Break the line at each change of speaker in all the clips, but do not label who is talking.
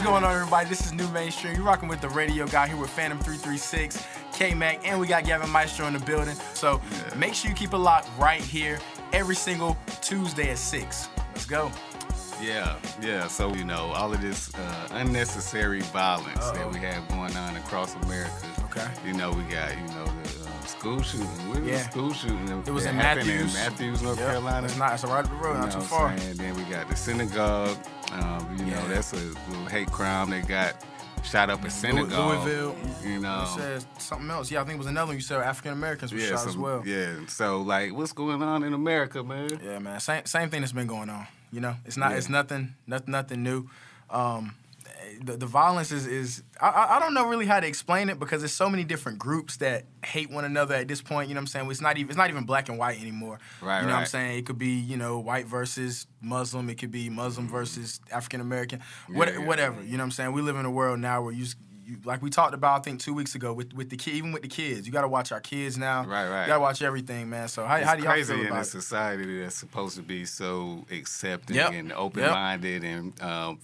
going on, everybody? This is NuMainstream. You're rocking with the radio guy here with Phantom 336, K-Mac, and we got Gavin Maestro in the building. So make sure you keep it locked right here every single Tuesday at 6. Let's go.
Yeah. So, all of this unnecessary violence that we have going on across America.
Okay.
We got, the school shooting. What was the school shooting?
It was in Matthews.
North Carolina.
It's right up the road, not too far.
And then we got the synagogue. That's a little hate crime. They got shot up a synagogue.
Louisville. You said something else. Yeah, I think it was another one you said African Americans were shot as well.
Yeah. So, what's going on in America, man?
Yeah, man. Same thing that's been going on. It's not. It's nothing new. The violence is I don't know really how to explain it because there's so many different groups that hate one another at this point. You know what I'm saying? It's not even black and white anymore.
Right.
You know what I'm saying? It could be white versus Muslim. It could be Muslim versus African American. Whatever. You know what I'm saying? We live in a world now where you like we talked about I think 2 weeks ago with the even with the kids. You got to watch our kids now.
Right.
You got to watch everything, man. So how do y'all feel about it? It's
crazy in a society that's supposed to be so accepting and open-minded and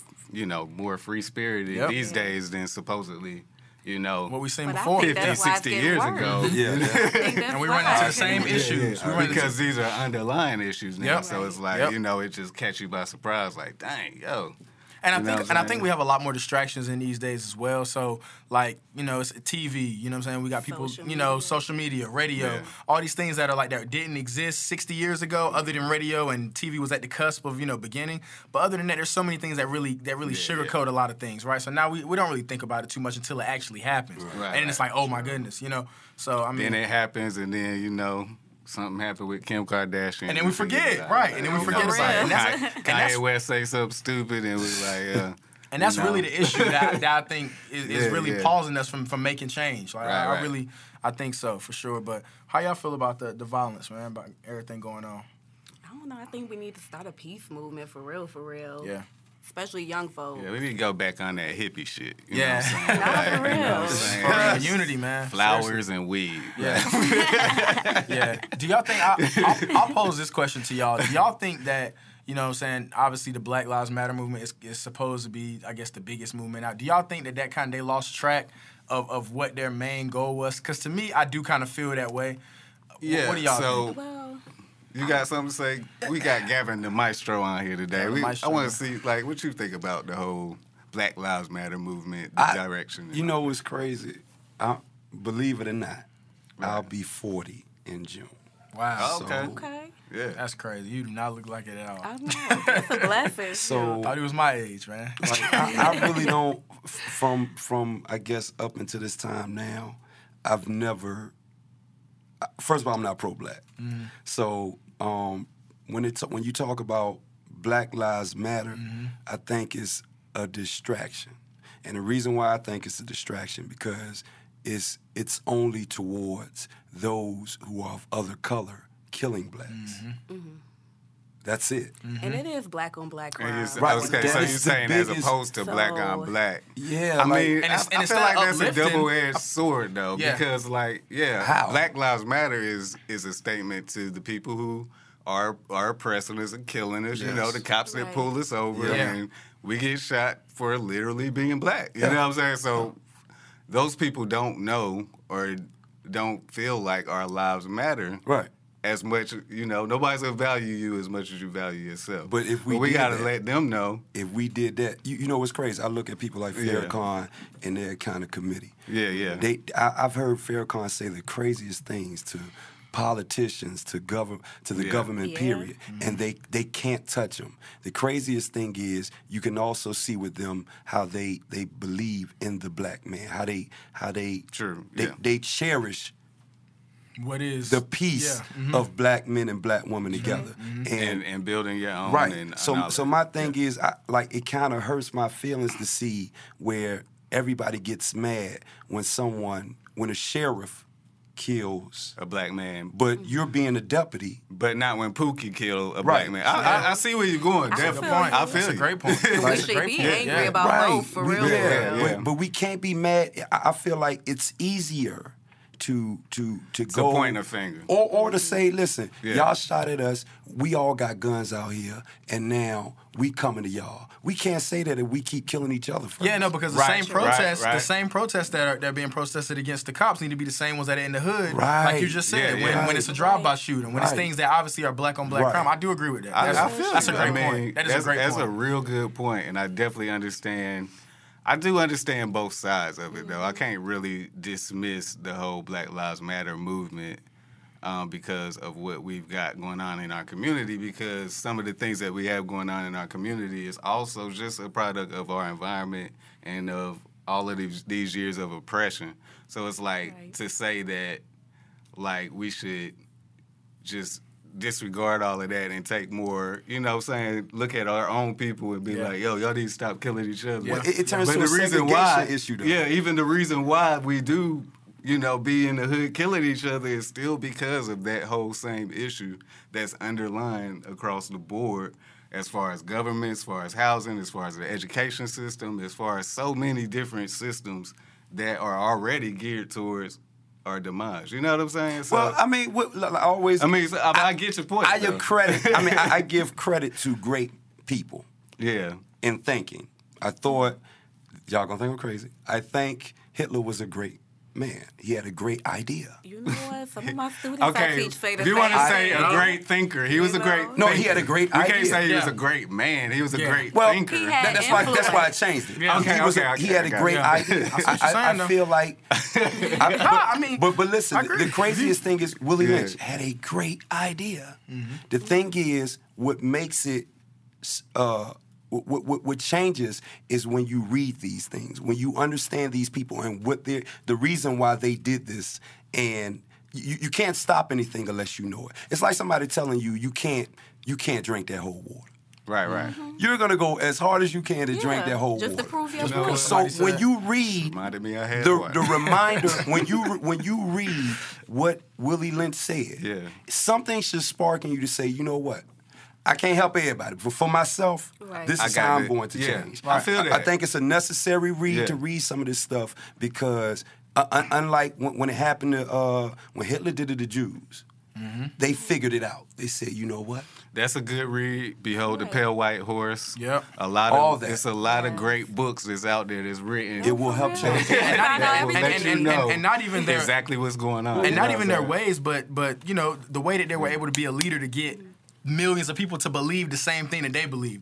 more free-spirited these days than supposedly, what
we seen before
50, 60 years ago.
And we run into the same issues.
Because these are underlying issues now. So it's like, it just catch you by surprise, like, dang, yo.
And I think we have a lot more distractions in these days as well. So it's TV, you know what I'm saying? We got people, social media, radio, all these things that are like that didn't exist 60 years ago other than radio and TV was at the cusp of, beginning. But other than that, there's so many things that really sugarcoat a lot of things, right? So now we don't really think about it too much until it actually happens.
Right,
and it's like, oh my goodness, So I mean
then it happens and then, something happened with Kim Kardashian.
And then we forget, right. And then we forget about it.
Kanye West say something stupid and we're like,
and that's really the issue that I think is really pausing us from making change. Like I think so, for sure. But how y'all feel about the violence, man, about everything going on?
I don't know. I think we need to start a peace movement for real.
Yeah.
Especially young folks.
Yeah, we need to go back on that hippie shit.
You know what
I'm saying? Not
for real. Unity, man.
Flowers and weed.
Yeah. Do y'all think, I'll pose this question to y'all. Do y'all think that, obviously the Black Lives Matter movement is supposed to be, I guess, the biggest movement out. Do y'all think that they lost track of what their main goal was? Because to me, I do kind of feel that way.
Yeah,
what do y'all think?
You got something to say? We got Gavin the Maestro on here today. I want to see, what you think about the whole Black Lives Matter movement, direction.
You know what's crazy? Believe it or not, I'll be 40 in June.
Wow.
Okay.
Yeah.
That's crazy. You do not look like it at all.
I know. That's a blessing.
So
I thought he was my age, man.
I really don't, from I guess up until this time now, I've never, first of all, I'm not pro-black.
Mm-hmm.
So when you talk about Black Lives Matter, I think it's a distraction. And the reason why I think it's a distraction because it's only towards those who are of other color killing blacks. That's it.
And it is black on black crime.
Right. Okay, so you're saying as opposed to black on black.
Yeah.
I mean,
and
I feel like that's a double-edged sword, though, because,
How?
Black Lives Matter is a statement to the people who are oppressing us and killing us, the cops that pull us over, and we get shot for literally being black. You know what I'm saying? So those people don't know or don't feel like our lives matter.
Right.
As much, nobody's gonna value you as much as you value yourself.
But if we
gotta let them know.
If we did that, you know what's crazy? I look at people like Farrakhan and their kind of committee.
Yeah.
I've heard Farrakhan say the craziest things to politicians, to the government, period, and they can't touch them. The craziest thing is you can also see with them how they believe in the black man, how they cherish
what is
the peace of black men and black women together,
and building your own.
Right.
And
so my thing is, it kind of hurts my feelings to see where everybody gets mad when a sheriff kills
a black man,
but you're being a deputy.
But not when Pookie killed a black man. I see where you're going.
I
Definitely.
feel you.
I feel
That's a great point.
We should be angry about both, for real.
But we can't be mad. I feel like it's easier to
go point a finger,
or to say, listen, y'all shot at us. We all got guns out here, and now we coming to y'all. We can't say that if we keep killing each other first.
Yeah, no, because the same protests that are being protested against the cops need to be the same ones that are in the hood, like you just said. When it's a drive-by shooting, when it's things that obviously are black on black crime. I do agree with that. That's a great point. That is a great point.
That's a real good point, and I definitely understand. I do understand both sides of it, though. I can't really dismiss the whole Black Lives Matter movement because of what we've got going on in our community, because some of the things that we have going on in our community is also just a product of our environment and of all of these years of oppression. So it's like to say that like we should just disregard all of that and take more, you know what I'm saying, look at our own people and be like, yo, y'all need to stop killing each other.
Well, it turns to a segregation issue, though.
Yeah, even the reason why we do, you know, be in the hood killing each other is still because of that whole same issue that's underlying across the board as far as government, as far as housing, as far as the education system, as far as so many different systems that are already geared towards our demise. You know what I'm saying? So,
well, I mean,
I get your point.
I give credit. I mean, I give credit to great people.
Yeah.
In thinking, I thought y'all gonna think I'm crazy. I think Hitler was a great man. He had a great idea.
You know what? Some of my students I teach say the
if you want to say a great thinker, he was a great thinker.
No, he had a great idea.
You can't say he was a great man. He was a great thinker.
That's why I changed it.
Yeah.
He had a great idea. I feel like... But listen, the craziest thing is Willie Lynch had a great idea. Mm-hmm. The thing is, what makes it... What changes is when you read these things, when you understand these people and what the reason why they did this, and you can't stop anything unless you know it. It's like somebody telling you you can't drink that whole water.
Right.
Mm-hmm.
You're gonna go as hard as you can to drink that whole
just
water.
To prove your point.
So when you read the reminder, when you read what Willie Lynch said, something should spark in you to say, you know what? I can't help everybody, but for myself, this is how I'm going to change.
I feel that.
I think it's a necessary read to read some of this stuff because unlike when it happened to when Hitler did it to Jews, they figured it out. They said, you know what?
That's a good read. Behold the Pale White Horse.
Yep.
It's a lot of great books that's out there that's written.
It will help change.
And not even their
exactly what's going on.
And not even their ways, but you know the way that they were able to be a leader to get millions of people to believe the same thing that they believe.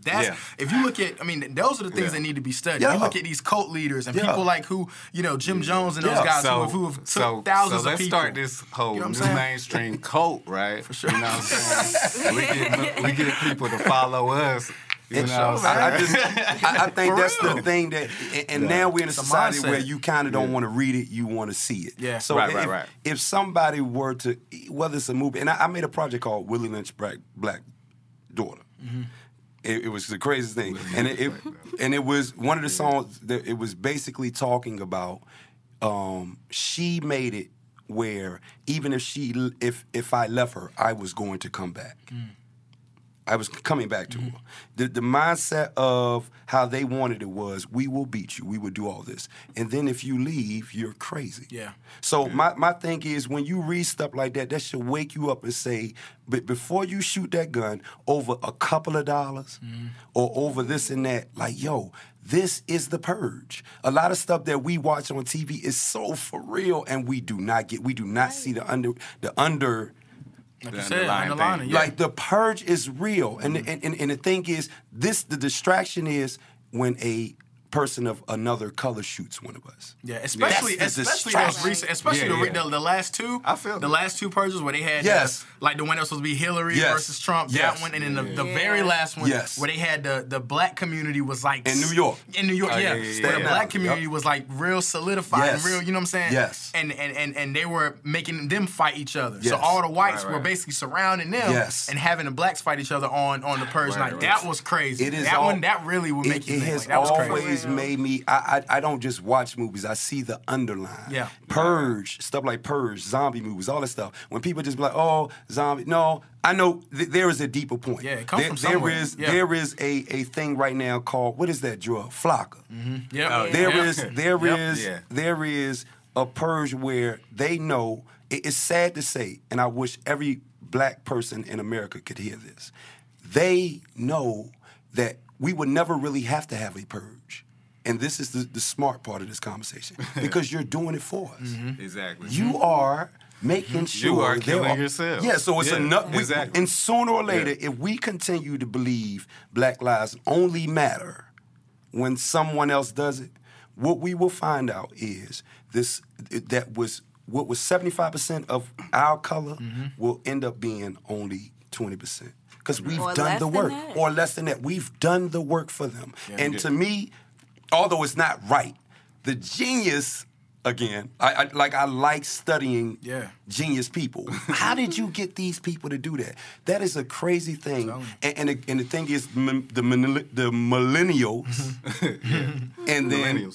If you look at, I mean, those are the things that need to be studied. You look at these cult leaders and people like Jim Jones and those guys who have took thousands of people.
So let's start this whole new mainstream cult, right?
For sure.
You know what I'm saying? we get people to follow us. You know
I think that's the thing that, and now we're in a society where you kind of don't want to read it, you want to see it.
Yeah.
So if somebody were to, whether it's a movie, and I made a project called Willie Lynch Black Daughter. Mm-hmm. It was the craziest thing, and it was one of the songs that it was basically talking about. She made it where even if I left her, I was going to come back. Mm. I was coming back to her. The mindset of how they wanted it was, we will beat you, we will do all this. And then if you leave, you're crazy.
Yeah.
So my thing is, when you read stuff like that should wake you up and say, but before you shoot that gun over a couple of dollars or over this and that, like, yo, this is the purge. A lot of stuff that we watch on TV is so for real, and we do not see the under
like you said, underlining,
like the purge is real, and the thing is, the distraction is when a person of another color shoots one of us.
Yeah, especially those recent, the last two.
I feel
the last two purges where they had like the one that was supposed to be Hillary versus Trump. That one, and then the very last one where they had the black community was like
in New York.
Where the black community was like real solidified and real. You know what I'm saying?
Yes.
And they were making them fight each other. Yes. So all the whites were basically surrounding them and having the blacks fight each other on the purge night. That was crazy. That really would make you think. Like, that was crazy.
Made me. I don't just watch movies. I see the underline.
Yeah.
Purge, stuff like Purge, zombie movies, all that stuff. When people just be like, oh, zombie. No, I know there is a deeper point.
Yeah, it comes from somewhere.
There is a thing right now called, what is that drug? Flocka.
Mm-hmm. Yep.
There is a purge where they know, it's sad to say, and I wish every black person in America could hear this. They know that we would never really have to have a purge. And this is the smart part of this conversation, because you're doing it for us.
Mm-hmm. Exactly.
You are making sure
you are killing yourself.
Yeah, so it's enough.
Exactly.
And sooner or later, if we continue to believe Black lives only matter when someone else does it, what we will find out is what was 75% of our color will end up being only 20%. Because we've done the work. Or less than that. We've done the work for them. Yeah, and to me, although it's not right, the genius, again, I like studying genius people. How did you get these people to do that? That is a crazy thing. And the thing is, the millennials, and then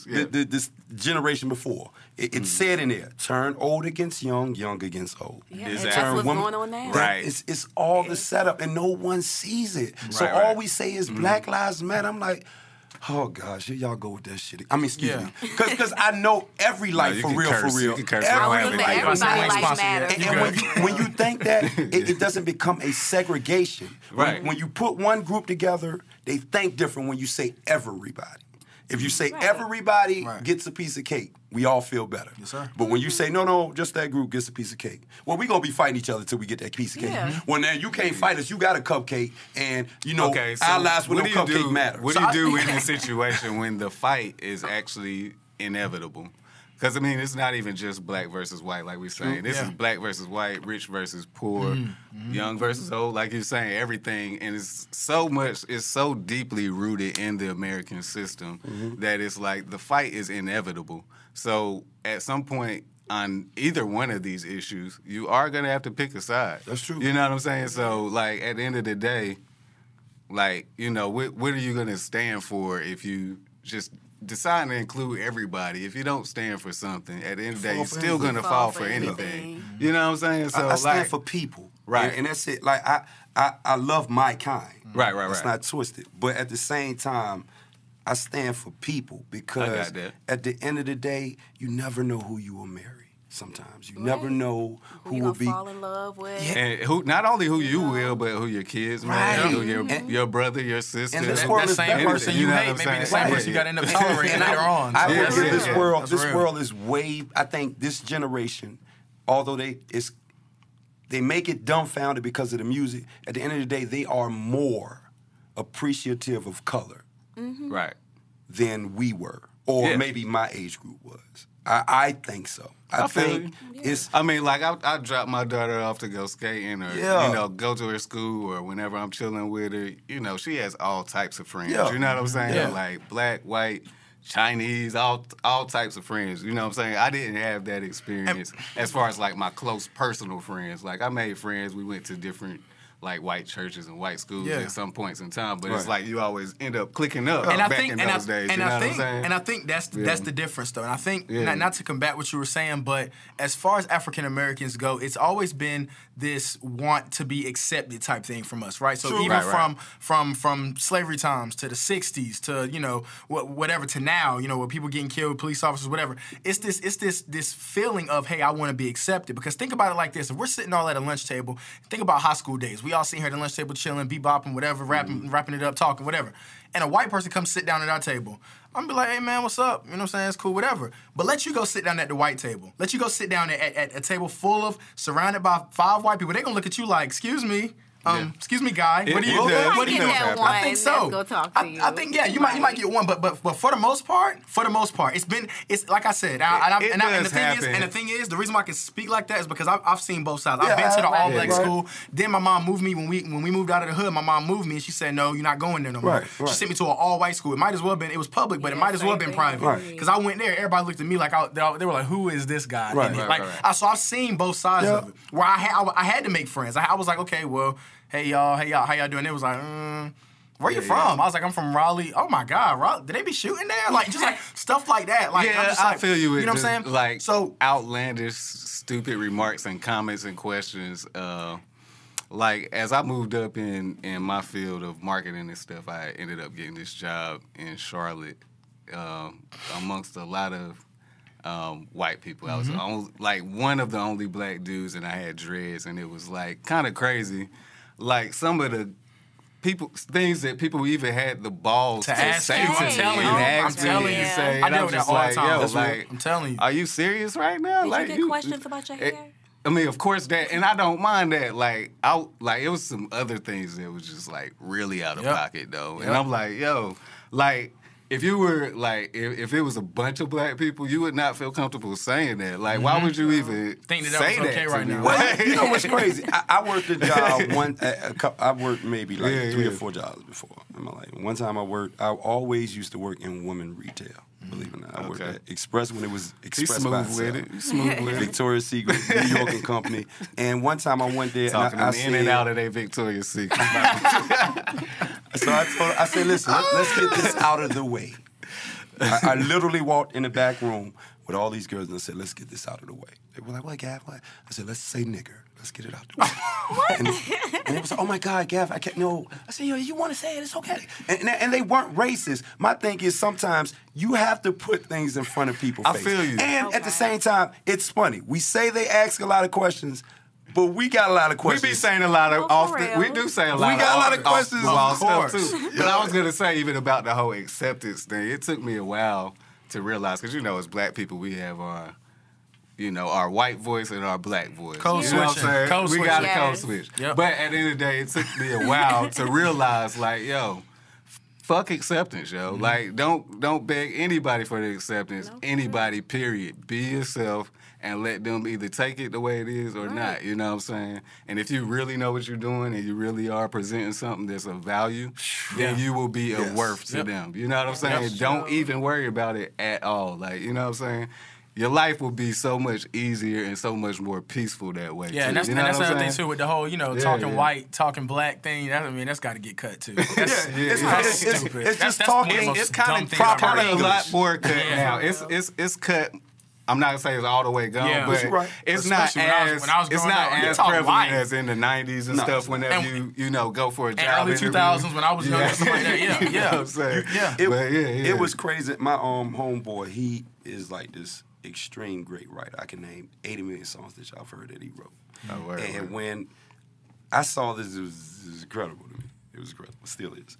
this generation before, it said in there, turn old against young, young against old.
Yeah, exactly. That's what's going on now.
Right.
It's all the setup, and no one sees it. So all we say is Black Lives Matter. I'm like, oh gosh, here y'all go with that shit. I mean, excuse me, because I know every life for real.
You can curse.
Everybody lives matter.
And when you think that, it doesn't become a segregation.
Right.
When you put one group together, they think different when you say everybody. If you say everybody gets a piece of cake, we all feel better.
Yes, sir.
But when you say, no, just that group gets a piece of cake, well, we're going to be fighting each other till we get that piece of cake.
Yeah.
Well, now, you can't fight us. You got a cupcake, and,
so
our lives with no cupcake matter.
What do you do in a situation when the fight is actually inevitable? Because, I mean, it's not even just black versus white, like we're saying. This is black versus white, rich versus poor, young versus old, like you're saying, everything. And it's so deeply rooted in the American system that it's like the fight is inevitable. So at some point on either one of these issues, you are going to have to pick a side.
That's true.
You know what I'm saying? So, like, at the end of the day, like, what are you going to stand for if you just decide to include everybody? If you don't stand for something, at the end of the day, you're still going to fall for anything. You know what I'm saying? So
I stand for people.
Right.
And that's it. Like, I love my kind.
Right.
It's not twisted. But at the same time, I stand for people, because at the end of the day, you never know who you will marry. Sometimes you never know who will be
fall in love with.
Yeah. And not only who you will, but who your kids marry, who your brother, your sister.
And
that same person you hate, maybe the same person you got to end up tolerating later on.
I would give this world is way. I think this generation, although they make it dumbfounded because of the music, at the end of the day, they are more appreciative of color, than we were, or maybe my age group was. I think so. I think it's.
I mean, like I drop my daughter off to go skating, or go to her school, or whenever I'm chilling with her. She has all types of friends. You know what I'm saying?
Yeah.
Like black, white, Chinese, all types of friends. You know what I'm saying? I didn't have that experience as far as like my close personal friends. Like I made friends. We went to different like white churches and white schools at some points in time, but it's like you always end up clicking up in those days.
And I think that's the difference, though. And I think not to combat what you were saying, but as far as African Americans go, it's always been this want to be accepted type thing from us, right? So even from slavery times to the '60s to whatever to now, where people getting killed, police officers, whatever. It's this feeling of, hey, I want to be accepted. Because think about it like this: if we're sitting all at a lunch table, think about high school days. We all sitting here at the lunch table chilling, bebopping, whatever, wrapping it up, talking, whatever. And a white person comes sit down at our table. I'm gonna be like, hey man, what's up? You know what I'm saying? It's cool, whatever. But let you go sit down at the white table. Let you go sit down at a table surrounded by 5 white people. They're gonna look at you like, excuse me. Excuse me, guy. What do you do? I think so.
Let's go talk to you.
I think you might get one, but for the most part, it's like I said. The thing is, the reason why I can speak like that is because I've seen both sides. I've been to the all black school. Then my mom moved me when we moved out of the hood. My mom moved me and she said, no, you're not going there no more. She sent me to an all white school. It might as well have been. It was public, but it might as well have been private. Because I went there, everybody looked at me like they were like, who is this guy? So I've seen both sides of it. Where I had to make friends. I was like, okay, well. Hey y'all, how y'all doing? It was like, where you from? I was like, I'm from Raleigh. Oh my God, Raleigh. Did they be shooting there? Like just like stuff like that. Like I
feel you.
You know what I'm saying?
Like outlandish, stupid remarks and comments and questions. Like as I moved up in my field of marketing and stuff, I ended up getting this job in Charlotte, amongst a lot of white people. I was one of the only black dudes, and I had dreads, and it was like kind of crazy. Like some of the things that people even had the balls to say to me.
I'm telling you.
I deal with that all the time.
I'm telling you.
Are you serious right now?
Did you get questions about your hair?
I mean, of course that, and I don't mind that. Like, it was some other things that was just like really out of pocket though, and I'm like, yo, like. If you were, like, if it was a bunch of black people, you would not feel comfortable saying that. Like, why would you even
think
that
was okay right now?
Well, you know what's crazy? I worked a job I worked maybe like 3 or 4 jobs before in my life. One time I always used to work in women retail. Believe it or not, I worked at Express when it was Express by itself.
Smooth with it.
Victoria's Secret, New York and Company. And one time I went there
talking
and I
in and out of their Victoria's Secret.
So I said, listen, let's get this out of the way. I literally walked in the back room with all these girls and I said, let's get this out of the way. They were like, what, Gav? What? I said, let's say nigger. Let's get it out the way.
What?
And it was like, oh my God, Gav, I can't, no. I said, yo, you want to say it, it's okay. And they weren't racist. My thing is sometimes you have to put things in front of people's face.
I feel you.
And at the same time, it's funny. We say they ask a lot of questions, but we got a lot of questions.
We be saying a lot of often. We do say a lot.
We got a lot of questions,
of stuff too. But I was gonna say even about the whole acceptance thing. It took me a while to realize because as black people we have our, our white voice and our black voice.
Code switching.
What I'm saying? We got a code switch.
Yep.
But at the end of the day, it took me a while to realize like, yo. Fuck acceptance, yo. Mm-hmm. Like, don't beg anybody for the acceptance. No, anybody, period. Be yourself and let them either take it the way it is or not. You know what I'm saying? And if you really know what you're doing and you really are presenting something that's of value, then you will be a worth to them. You know what I'm saying? Don't even worry about it at all. Like, you know what I'm saying? Your life will be so much easier and so much more peaceful that way.
Yeah,
too.
and that's another thing too with the whole, talking white, talking black thing. That's got to get cut too. That's stupid.
It's just talking.
It's kind of proper a lot more cut now. It's cut. I'm not gonna say it's all the way gone, but it's not as prevalent as in the '90s and stuff. Whenever you go for a job,
early 2000s when I was young, stuff like that.
It was crazy. My homeboy, he is like this extreme great writer. I can name 80 million songs that y'all have heard that he wrote. And when I saw this, it was incredible to me. It was incredible. It still is.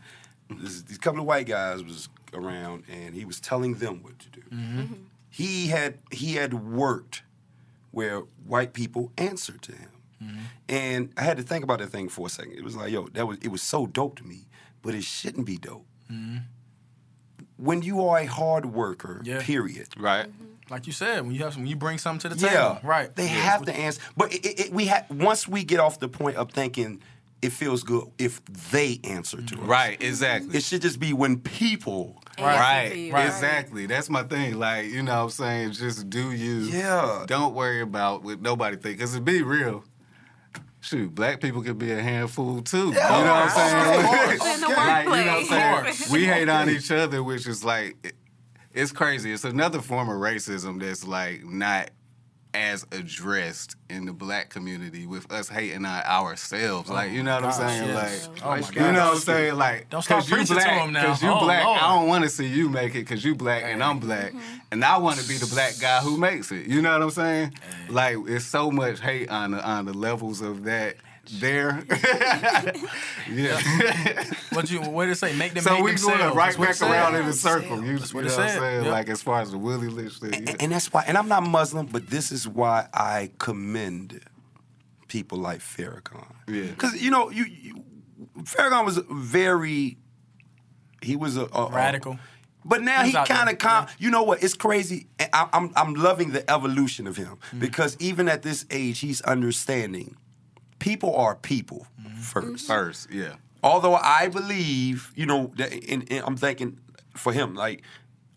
These couple of white guys was around, and he was telling them what to do. Mm-hmm. He had worked where white people answered to him. Mm-hmm. And I had to think about that thing for a second. It was like, it was so dope to me, but it shouldn't be dope. Mm-hmm. When you are a hard worker, period.
Right.
Mm-hmm.
Like you said, when you bring something to the table, right?
They have to answer. But once we get off the point of thinking it feels good if they answer to us.
Right, exactly.
It should just be when people.
Right, exactly. That's my thing. Like, you know what I'm saying? Just do you.
Yeah.
Don't worry about what nobody thinks. Because to be real, shoot, black people could be a handful too.
Yeah,
you know what I'm saying?
In the workplace.
You know what I'm saying? We hate on each other, which is like, it's crazy. It's another form of racism that's like not as addressed in the black community with us hating on ourselves. Like, you know what I'm saying?
Yes.
Like, you know what I'm saying? Like,
don't start preaching to them now.
Because you black, Lord. I don't want to see you make it because you black and I'm black. Mm-hmm. And I want to be the black guy who makes it. You know what I'm saying? Like, it's so much hate on the levels of that. There, yeah.
What did it say? Make them.
So
make
we
themselves.
going right back around in a circle. You know what I'm saying?
Yep.
Like as far as the Willie list thing.
And that's why. And I'm not Muslim, but this is why I commend people like Farrakhan. Yeah. Because Farrakhan was he was a
radical.
But now he kind of you know what? It's crazy. I'm loving the evolution of him because even at this age, he's understanding. People are people first.
First, yeah.
Although I believe, that I'm thinking for him, like,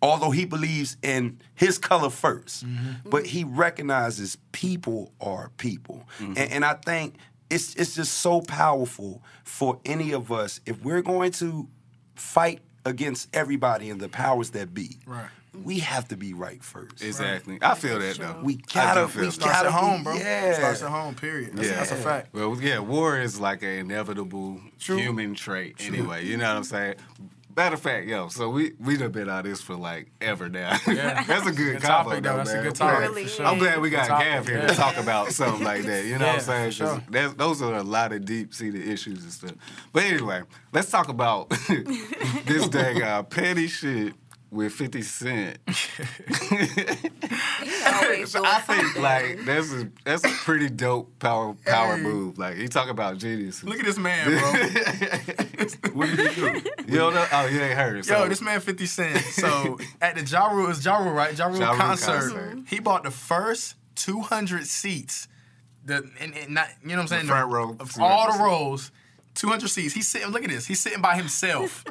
although he believes in his color first, but he recognizes people are people. Mm-hmm. And I think it's just so powerful for any of us, if we're going to fight against everybody and the powers that be. Right. We have to be right first.
Exactly. Right. I feel that though.
We gotta
start at home, bro.
Yeah.
Starts at home, period. That's a fact.
Well, yeah, war is like an inevitable human trait anyway. You know what I'm saying? matter of fact, yo, so we done been on this for like ever now.
Yeah.
That's a good
topic,
though,
That's
man.
a good topic.
Really
For sure.
I'm glad we got
Good
Gav
topic,
here
yeah.
to talk about something like that. You know what I'm saying?
for sure.
'Cause those are a lot of deep-seated issues and stuff. But anyway, let's talk about this dang petty shit with 50 Cent. So I think like that's a pretty dope power move. Like he talk about geniuses.
Look at this man, bro.
What did he do?
You don't know? Oh, you ain't heard. So,
Yo, this man 50 Cent. So at the Ja Rule, it's Ja Rule, right? Ja Rule
Ja Rule
concert.
concert.
He bought the first 200 seats. And not, you know what I'm saying?
The front row,
Of
200
all the
seats.
rows. 200 seats. He's sitting. Look at this. He's sitting by himself,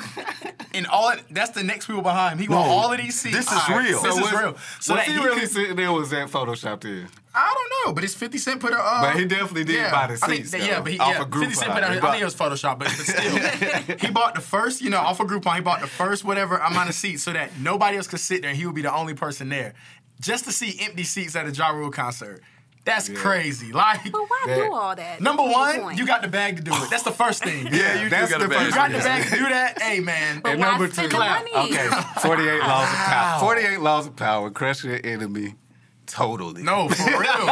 and that's the next people behind him. He bought all of these seats.
This is real.
This is real. So
was
that
he really sitting there? Was that photoshopped in?
I don't know, but it's 50 Cent put a.
But he definitely did buy the
I think
seats.
that-
though,
yeah, but he,
off
yeah,
a Groupon.
50 Cent put out. I think it was Photoshop, but still, he bought the first. Off a Groupon, he bought the first whatever amount of seats so that nobody else could sit there, and he would be the only person there, just to see empty seats at a Ja Rule concert. That's crazy. Like,
But why do all that?
number
That's the
one,
point.
you got the bag to do it. That's the first thing.
Yeah, you
that's
do got
the
a bag.
first
You got the bag to do that. Hey, man.
But
And
why
number
spend
two,
the money?
okay, 48 laws of power. 48 laws of power. Crush your enemy totally.
No, for real.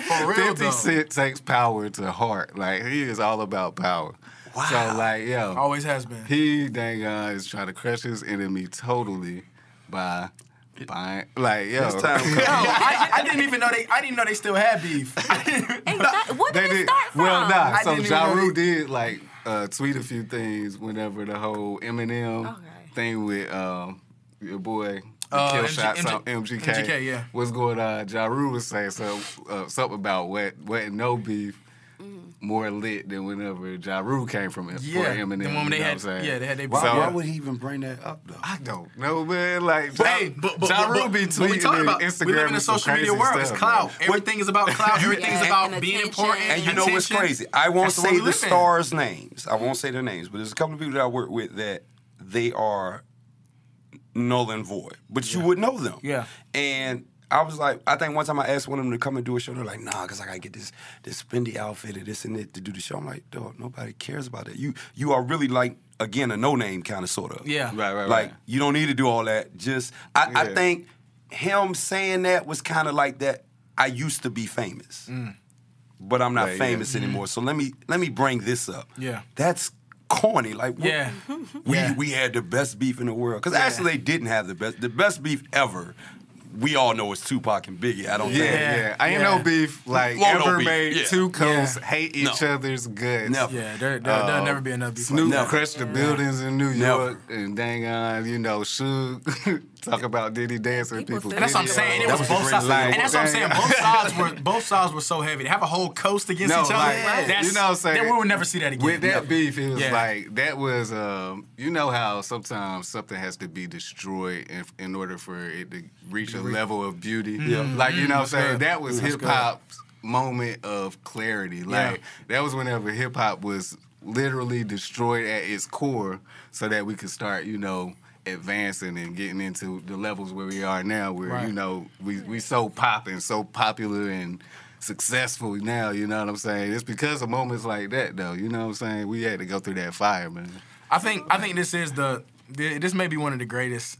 For real,
50
though.
Cent takes power to heart. Like, he is all about power.
Wow.
So, like, yo,
Always has been.
he dang is trying to crush his enemy totally by buying. Like, yo.
This time
Yo, I didn't even know they still had beef.
Exactly. What did
They
it
did.
start from?
Well, nah.
I
So
didn't even
Ja
know
Rule
they-
did like tweet a few things whenever the whole Eminem
Okay.
thing with your boy
MG
Killshot MGK,
yeah.
was going on. Ja Rule was saying something about wet and no beef. More lit than whenever Ja Rule came from for
Yeah,
Eminem.
the
you
moment
know
they
what
had,
I'm saying?
yeah, they had their
Why,
So-
why would he even bring that up though?
I don't know, man. Like,
Hey, but
Ja Rule be
but we
tweeting
talking
and
about
Instagram
we live in a
some
social media
crazy
world. It's
stuff,
clout.
man.
Everything is about clout. Everything is
Yeah,
about
and
being
attention.
important.
And you know what's
attention.
crazy? I won't
That's the world
say
we
the
live in.
stars' names. I won't say their names, but there's a couple of people that I work with that they are null and void. But you would know them.
Yeah.
And I was like, I think one time I asked one of them to come and do a show. They're like, nah, because I got to get this Fendi outfit and this and that to do the show. I'm like, dog, nobody cares about that. You are really like, again, a no-name kind of sort of.
Yeah.
Right.
Like, you don't need to do all that. Just, I
Yeah.
think him saying that was kind of like that, I used to be famous. But I'm not
Right,
famous
yeah.
anymore. So let me bring this up.
Yeah.
That's corny. Like, what-
Yeah.
we had the best beef in the world. Because actually they didn't have the best. The best beef ever, we all know it's Tupac and Biggie. I don't think.
Yeah. Ain't
Yeah.
no beef like
Well, no
ever
beef,
made
yeah.
two coasts
Yeah.
hate each other's guts.
Never.
Yeah, there'll never be enough beef.
Snoop
like that.
crushed the buildings in New
Never.
York, and dang on, Suge talk about Diddy dancing with
People
people.
still
And that's what I'm
Yeah.
saying. It
That
was
was
both
the
sides.
greatest
And that's what I'm saying. Both sides were so heavy. To have a whole coast against
No,
each other,
like,
that's,
you know what I'm saying?
then we would never see that again.
With that beef, it was
Yeah.
like that was you know how sometimes something has to be destroyed in order for it to reach a level of beauty.
Yeah.
Like you know what I'm saying?
good.
That was
That's
hip hop's moment of clarity. Like that was whenever hip hop was literally destroyed at its core, so that we could start, advancing and getting into the levels where we are now, where
Right.
we so popping, so popular and successful now. You know what I'm saying? It's because of moments like that, though. You know what I'm saying? We had to go through that fire, man.
I think this is this may be one of the greatest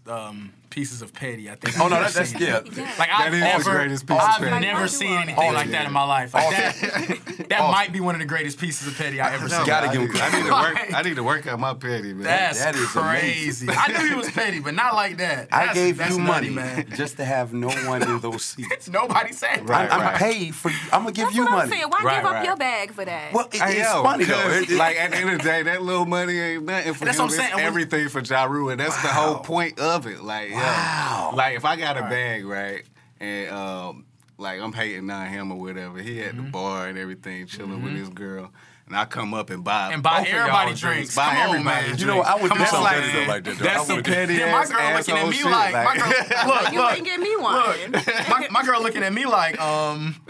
pieces of petty I think.
Oh, no,
I've ever
that's
seen.
yeah.
Like
That is the greatest piece of
I've
petty.
never
Like,
seen
why do
anything
all
like
that?
that in my life. Like that might be one of the greatest pieces of petty I ever seen.
Gotta give him
I need to work out my petty, man.
That's
That is
crazy. I knew he was petty, but not like that.
I
That's-
gave
that's
you
nutty,
money
man.
just to have no one in those seats.
Nobody said
Right.
that.
I'm paid for you. I'm gonna give
That's
you
what I'm
money.
saying. Why
Right,
give up
right.
your bag for that?
Well, it's
Yo,
funny though.
because, like at the end of the day, that little money ain't nothing for
That's
him.
what I'm saying.
It's everything for Ja Rule, and that's the whole point of it. Like,
Wow.
like if I got a bag, right, and like I'm hating on him or whatever, he at the bar and everything, chilling with his girl. And I come up and buy
And
both
buy
of y'all
everybody drinks.
Buy
Come on,
everybody
man.
You know what? I would
Come
do
on,
something
like,
petty though like that. Though.
That's
I
some
would-
petty
Then my
ass
girl looking at
asshole
me
shit.
like, my girl,
you
look,
ain't get me one.
my girl looking at me like,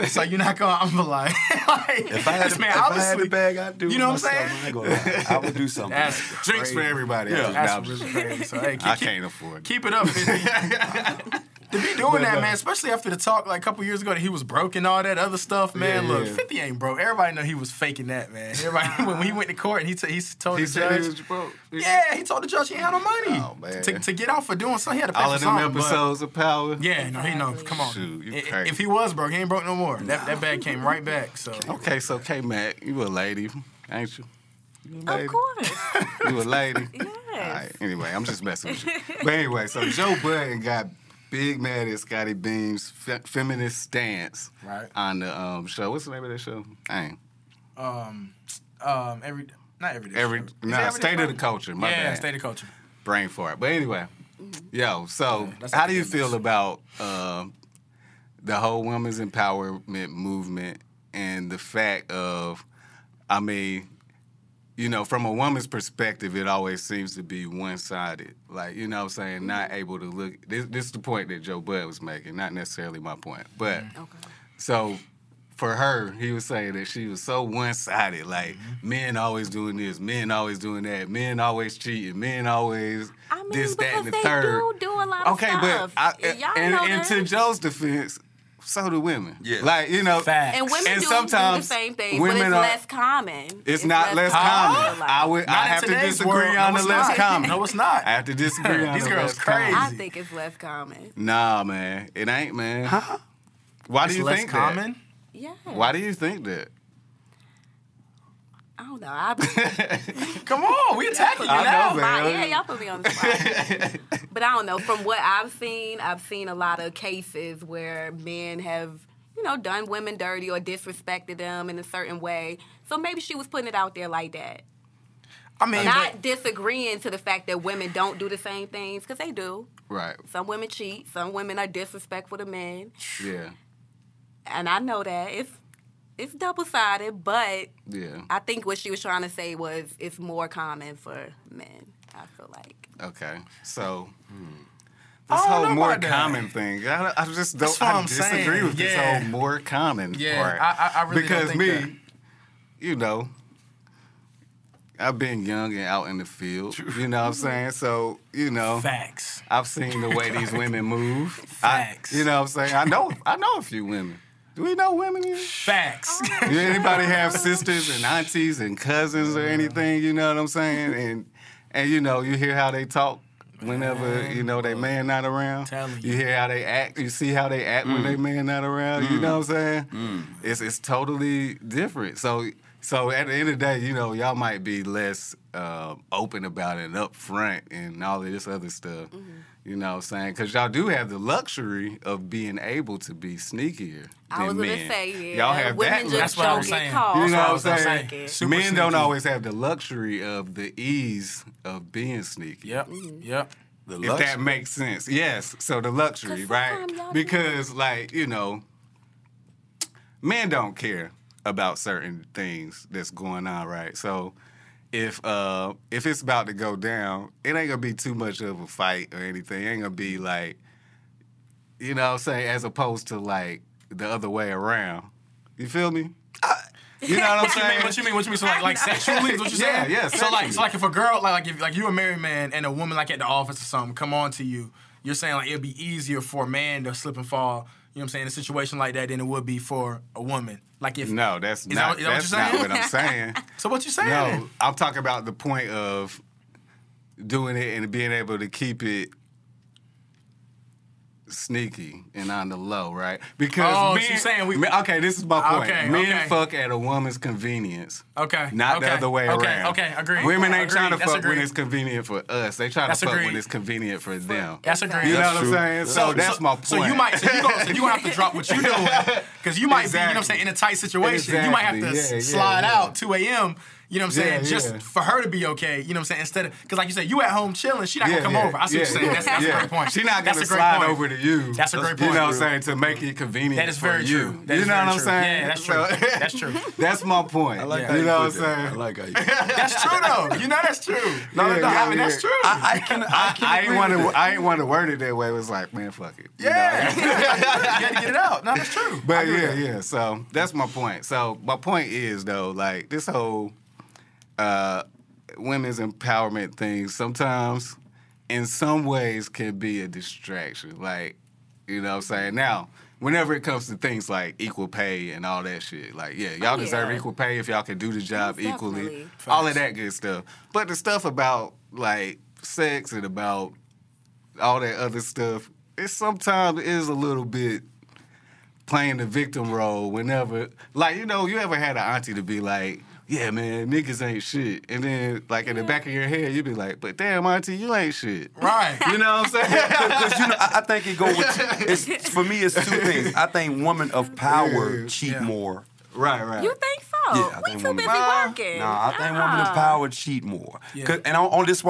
so you're not gonna, I'm like,
If I had,
this man
if I had
obviously,
the bag, I'd do.
You
it
know what I'm
myself.
saying?
I ain't gonna lie. I would do something.
that's
drinks for
crazy.
everybody.
Yeah.
Now I'm
That's
just-
really crazy. So hey,
I can't afford it.
keep it up, 50. To be doing that, man, especially after the talk like a couple years ago that he was broke and all that other stuff, man. Look, 50 ain't broke. Everybody know he was faking that, man. Everybody when he went to court and he told the judge,
he was broke.
Yeah, he told the judge he had no money.
Oh, man.
To get out for doing something. He had to pay
all
for
of them
something,
episodes of Power.
Yeah, no, he knows. Come on.
Shoot, you crazy.
If he was broke, he ain't broke no more. That bag came right back. So
Okay, so K-Mac, you a lady, ain't you?
Of course.
You a lady?
Yes.
All right. Anyway, I'm just messing with you. But anyway, so Joe Budden got big mad at Scotty Beam's feminist stance on the show. What's the name of that show?
not every day.
State of the Culture. My bad.
State of Culture.
Brain fart. But anyway, so how do you feel about the whole women's empowerment movement and the fact of, I mean, you know, from a woman's perspective, it always seems to be one-sided. Like, you know what I'm saying, not able to look. This is the point that Joe Bud was making, not necessarily my point. But, so for her, he was saying that she was so one-sided. Like, men always doing this, men always doing that, men always cheating, men always this, that, and the third.
They do a lot of stuff.
And to Joe's defense, so do women. Yeah. Like, you know.
Facts.
And women do the same thing, but it's less common.
It's not less common. I have to disagree on the less common.
No, it's not.
I have to disagree on
These
the
girls
less common.
I think it's less common.
Nah, man. It ain't, man. Huh? Why do you think that?
Less common?
Yeah.
Why do you think that?
I don't know.
Come on, we attacking you now.
man.
Y'all put me on the spot. But I don't know. From what I've seen a lot of cases where men have, you know, done women dirty or disrespected them in a certain way. So maybe she was putting it out there like that.
I mean,
not disagreeing to the fact that women don't do the same things, because they do.
Right.
Some women cheat. Some women are disrespectful to men.
Yeah.
And I know that. It's double-sided, but I think what she was trying to say was it's more common for men, I feel like.
Okay. So, this whole more common thing, I just don't, I disagree with this whole more common part.
I really
because
don't think that.
You know, I've been young and out in the field, you know what I'm saying? So, you know.
Facts.
I've seen the way these women move.
Facts.
You know what I'm saying? I know a few women. Do we know women here?
Facts.
Do anybody have sisters and aunties and cousins or anything? You know what I'm saying? And you know, you hear how they talk whenever, you know, they man not around. You hear how they act. You see how they act when they man not around. You know what I'm saying? It's totally different. So at the end of the day, you know, y'all might be less open about it up front and all of this other stuff. You know what I'm saying? Because y'all do have the luxury of being able to be sneakier
I was
than
going
men.
to say,
Y'all have
women
that.
just don't get caught.
You know what I'm saying?
Super
Men
sneaky.
don't always have the luxury of the ease of being sneaky.
Yep. Yep.
If that makes sense. Yes. So the luxury, right? Because, like, you know, men don't care about certain things that's going on, right? So if it's about to go down, it ain't gonna be too much of a fight or anything. It ain't gonna be like, you know what I'm saying, as opposed to like the other way around. You feel me? You know what I'm saying?
What you mean? So like sexually is what you're saying?
Yeah.
So like if a girl if you a married man and a woman like at the office or something come on to you, you're saying like it'd be easier for a man to slip and fall, you know what I'm saying, in a situation like that than it would be for a woman. Like if
No, that's not what I'm saying.
So what you saying?
No, I'm talking about the point of doing it and being able to keep it sneaky and on the low, right? Because men,
she's saying
okay, this is my point.
Okay,
men fuck at a woman's convenience.
Okay.
Not the other way around.
Okay, agree.
Women ain't
Agree.
trying to
That's
fuck when
agreed.
it's convenient for us. They try to fuck
agreed.
when it's convenient for them.
That's agreed.
You know
That's
what I'm
true.
saying? So that's my point.
So you gonna have to drop what you doing because you might be, you know what I'm saying, in a tight situation. You might have to slide out 2 a.m. You know what I'm saying? Just for her to be okay. You know what I'm saying? Instead of, because like you said, you at home chilling, she not gonna come over. I see what you're saying. That's a great point.
She not gonna
That's a great
slide
point.
over to you.
That's a great point.
You know what I'm saying? To make it convenient.
That is very true. That
You
is
know
very
what I'm
true.
saying?
Yeah, that's true. That's true.
That's my point.
I like how
you know what I'm
put that.
saying?
I like how you.
That's true though. You know that's true. No, I mean that's true.
I ain't want to word it that way. It was like, man, fuck it.
Yeah. You got to get it out. No, that's true.
But yeah. So that's my point. So my point is though, like this whole women's empowerment thing sometimes in some ways can be a distraction. Like You know what I'm saying? Now, whenever it comes to things like equal pay and all that shit, like, yeah, y'all deserve equal pay if y'all can do the job equally. All of that good stuff. But the stuff about, like, sex and about all that other stuff, it sometimes is a little bit playing the victim role whenever, like, you know, you ever had an auntie to be like, yeah, man, niggas ain't shit. And then, like, in the back of your head, you be like, but damn, auntie, you ain't shit.
Right.
You know what I'm saying?
Because, you know, I think it goes with, for me, it's two things. I think women of power cheat more.
Right.
You think so?
Yeah, I
we
think
too
women,
busy working.
Nah, I think women of power cheat more. Yeah. And on this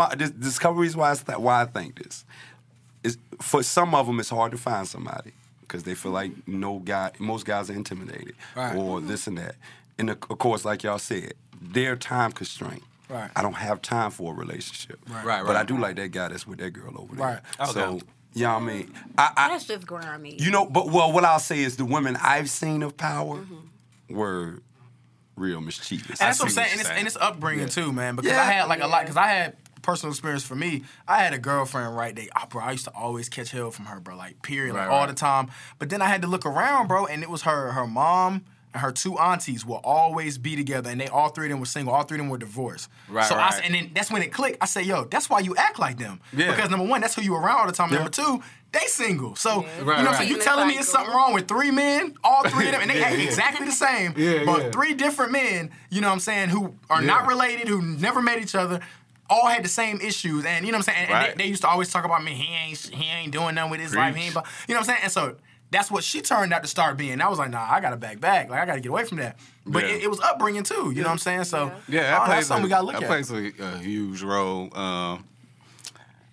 couple reasons why I think this. Is for some of them, it's hard to find somebody because they feel like most guys are intimidated or this and that. And of course, like y'all said, they're time constrained. Right. I don't have time for a relationship. Right. But I do like that guy that's with that girl over there. Right. Okay. So, you know what I mean?
That's just grimy.
You know, but what I'll say is the women I've seen of power were real mischievous.
And that's what I'm saying. And it's upbringing too, man. Because I had a lot. Because I had personal experience for me. I had a girlfriend, right? Bro, I used to always catch hell from her, bro. Like, period, all the time. But then I had to look around, bro, and it was her mom and her two aunties will always be together, and all three of them were single. All three of them were divorced. And then that's when it clicked. I said, yo, that's why you act like them. Yeah. Because number one, that's who you around all the time. Number two, they single. So, you know what I'm saying? You telling me it's something wrong with three men, all three of them, and they act exactly the same, but three different men, you know what I'm saying, who are not related, who never met each other, all had the same issues. And you know what I'm saying? And they used to always talk about me, he ain't doing nothing with his life. He ain't, you know what I'm saying? And so that's what she turned out to start being. I was like, nah, I got to back. Like, I got to get away from that. But it was upbringing, too. You know what I'm saying? So, that's something we got to look at.
That plays a huge role.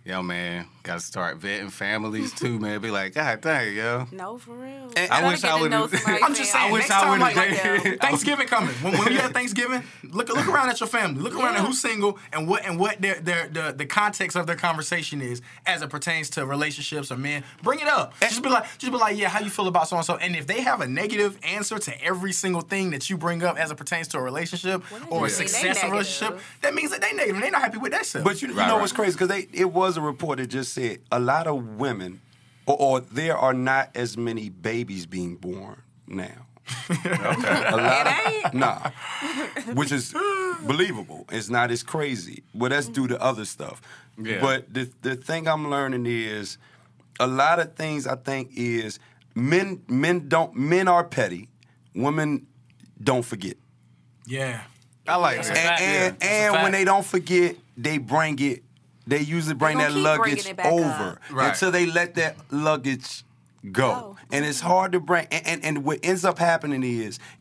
Yo, man, got to start vetting families, too, man. Be like, God dang, yo.
No, for real.
I wish I would have.
I'm just saying, next time, like Thanksgiving coming. When you have Thanksgiving, look around at your family. Look around at who's single and what the context of their conversation is as it pertains to relationships or men. Bring it up. Just be like, yeah, how you feel about so and so. And if they have a negative answer to every single thing that you bring up as it pertains to a relationship or a successful relationship, that means that they negative. They're not happy with themselves.
But you know what's crazy? Because it was a report that just said a lot of women, or there are not as many babies being born now. Which is believable. It's not as crazy. Well, that's due to other stuff. Yeah. But the thing I'm learning is a lot of things I think is men are petty, women don't forget.
Yeah.
I like that.
And when they don't forget, they bring it. They usually bring that luggage over until they let that luggage go. And it's hard to bring. And what ends up happening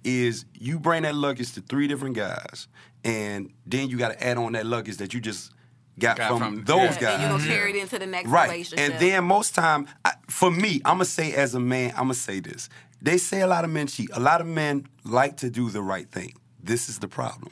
is you bring that luggage to three different guys, and then you got to add on that luggage that you just got from those guys.
And you're going to carry it into the next relationship.
And then most time, for me, I'm going to say as a man, I'm going to say this. They say a lot of men cheat. A lot of men like to do the right thing. This is the problem.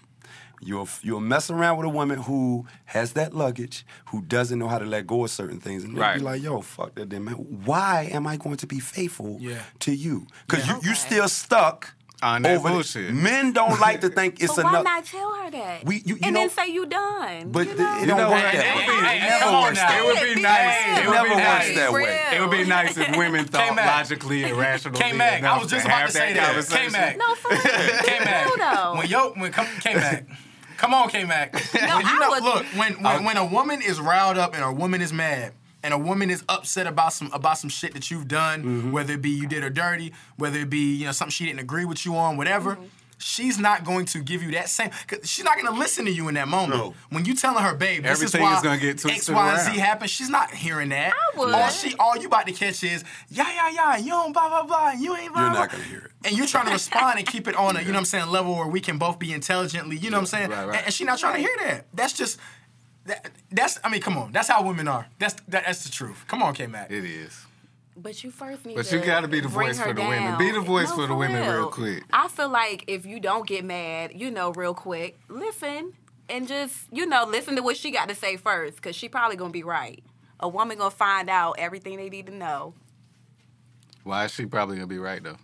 You'll mess around with a woman who has that luggage, who doesn't know how to let go of certain things, and they'll be like, yo, fuck that then, man. Why am I going to be faithful to you? Because you still stuck
on that bullshit.
Men don't like to think it's enough.
Why not tell her that? Then say you done.
But it don't work that way.
It would be nice.
It never works that way.
It would be nice if women thought logically and rationally.
K-Mac, I was just about to say that. K-Mac.
No, for real.
K-Mac. K-Mac. Come on, K-Mac. When a woman is riled up and a woman is mad and a woman is upset about some shit that you've done, whether it be you did her dirty, whether it be something she didn't agree with you on, whatever, she's not going to give you that same. Cause she's not going to listen to you in that moment. No. When you telling her, babe, this
everything
is why
is gonna get
X, Y, and Z happened, she's not hearing that.
I would.
All you about to catch is you don't blah blah blah, you ain't blah.
You're
blah.
not going to hear it.
And you're trying to respond and keep it on a level where we can both be intelligently, you know what I'm saying? Right. And she's not trying to hear that. That's just. Come on. That's how women are. That's the truth. Come on, K-Mac.
It is.
But you first need
But you got to be the voice for the women. Be the voice for the women real quick.
I feel like if you don't get mad, real quick, listen and just, listen to what she got to say first because she probably going to be right. A woman going to find out everything they need to know.
Why is she probably going to be right, though?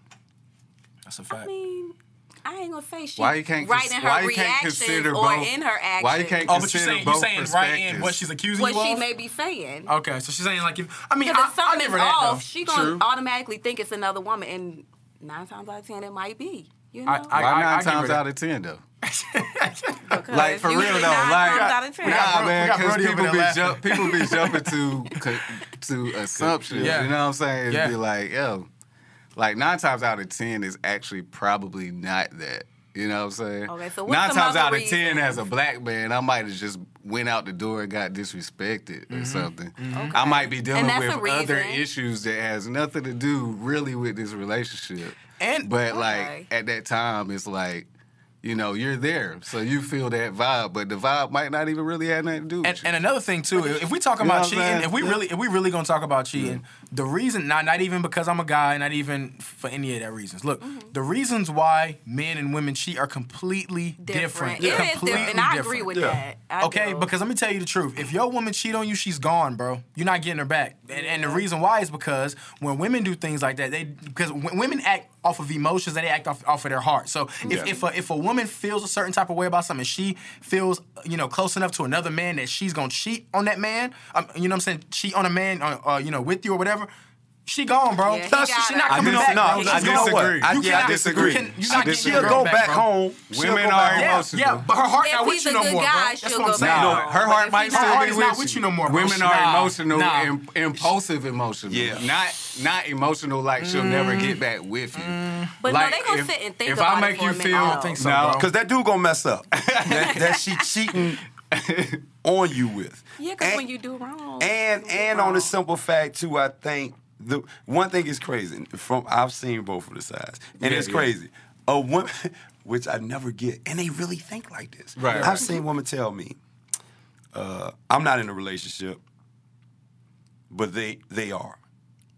That's a fact.
I mean, I ain't gonna say she
Why you can't
right in her reactions
consider
or
both?
in her actions.
Why you can't
but
consider
you're
both
saying right
perspectives?
in what she's accusing
what
you of?
she may be saying.
Okay, so she's saying like, I mean,
Because if
I'll give
something's
her that though.
off, she gonna automatically think it's another woman, and 9 times out of 10 it might be. You know?
Why 9 times out of 10 though? Like for real
usually
though,
9
like
times out of 10.
nah, man,
got
because
Brody over there
people be jumping to assumptions.
Yeah.
You know what I'm saying? It'd
Yeah.
be like, yo, like 9 times out of 10 is actually probably not that. You know what I'm saying?
Okay, so what's
9
some
times
other
out of 10
reasons?
as a black man, I might have just went out the door and got disrespected or something.
Okay.
I might be dealing
And that's
with
a
other
reason.
issues that has nothing to do really with this relationship.
And
But
Okay.
like at that time, it's like, you know, you're there, so you feel that vibe, but the vibe might not even really have nothing to do with you.
And another thing too, if we talking
You know
about
what I'm
cheating,
saying?
if we really gonna talk about cheating, the reason not even because I'm a guy, not even for any of that reasons. Look, the reasons why men and women cheat are completely different.
It is
Completely
different, and I
different.
agree with that. I
Okay,
do.
because let me tell you the truth. If your woman cheat on you, she's gone, bro. You're not getting her back. And the reason why is because when women do things like that, because when women act off of emotions, they act off of their heart. So if a woman feels a certain type of way about something, she feels close enough to another man that she's gonna cheat on that man. You know what I'm saying? Cheat on a man, with you or whatever. She gone, bro.
Yeah,
She's not coming back.
I
She's gone.
disagree.
I
disagree.
She'll
go back home.
Women are emotional.
Yeah, but her heart
If
not with
he's
you
a
no
good
more, bro.
guy,
That's
she'll
what I'm
go
saying.
back
No,
home.
her
But
heart
if
might
he's
still
not-
be
It's
with
not
you.
with you no more, bro.
Women are
Nah,
emotional,
nah.
impulsive emotional.
Yeah.
Not emotional like she'll never get back with you.
But
Like,
no, they gonna
if-
sit and think
if
about
I
it
make
for
you
a minute.
feel-
I don't think so,
No.
bro.
Because that dude gonna mess up. that she cheating on you with.
Yeah, because
And-
when you do wrong.
And on the simple fact too, I think the one thing is crazy. I've seen both of the sides, and
Yeah,
it's
yeah.
crazy. A woman, which I never get, and they really think like this.
Right,
I've
right.
seen women tell me, "I'm not in a relationship," but they are,